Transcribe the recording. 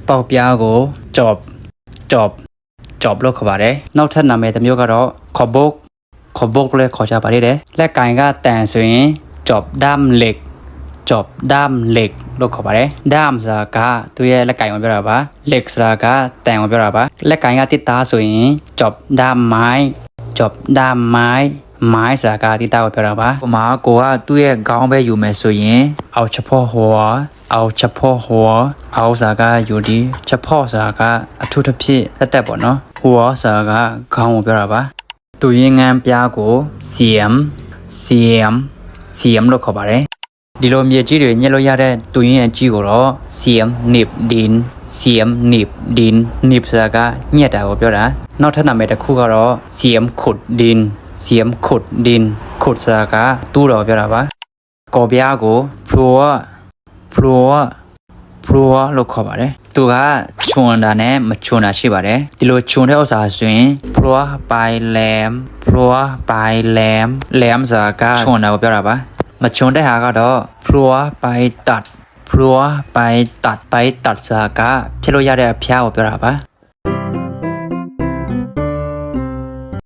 ပေါက်ပြားကိုကြော့လို့ခေါ်ပါတယ်နောက်ထပ်နာမည်တစ်မျိုးကတော့ခေါ်ဘုတ်လည်းခေါ်ကြပါသေးတယ်လက်ကင်ကတန်ဆိုရင်ကြော့ဒမ်လက်လို့ခေါ်ပါတယ်ဒမ်ဆိုတာကသူရဲ့လက်ကင်ကိုပြောတာပါလက်ဆိုတာကတန်ကိုပြောတာပါလက်ကင်ကတစ်သားဆိုရင်ကြော့ဒမ်မိုင်းဆိုတာကတိတာကိုပြောတာပါဟိုမှာကိုကသူ့ရဲ့ခေါင်းပဲယူမယ်ဆိုရင်အောက်ချက်ဖို့ဟောအောက်စာကယူဒီချက်ဖို့စာကအထူးတစ်ဖြစ်တက်ပေါ့နော်ဟောစာကခေါင်းကိုပြောတာပါသူရင်ငန်းပြားကိုစီယမ်လို့ခေါ်ပါတယ်ဒီလိုမြေကြီးတွေညှက်လို့ရတဲ့သူရင်ရဲ့ကြီးကိုတော့စီယမ်နစ်ဒင်းနစ်စာကညှက်တာကိုပြောတာနောက်ထပ်နာမည်တစ်ခုကတော့စီယမ်ခုတ်ဒင်းခုတ်စာကတူးတော့ပြောတာပါကော်ပြားကိုဖလိုလို့ခေါ်ပါတယ်သူကချွန်တာနဲ့မချွန်တာရှိပါတယ်ဒီလိုချွန်တဲ့ဥစ္စာဆိုရင်ဖလိုပိုင်လမ်စာကချွန်တာကိုပြောတာပါမချွန်တဲ့ဟာကတော့ဖလိုပိုင်တတ်စာကဖြစ်လို့ရတဲ့အဖျားကိုပြောတာပါ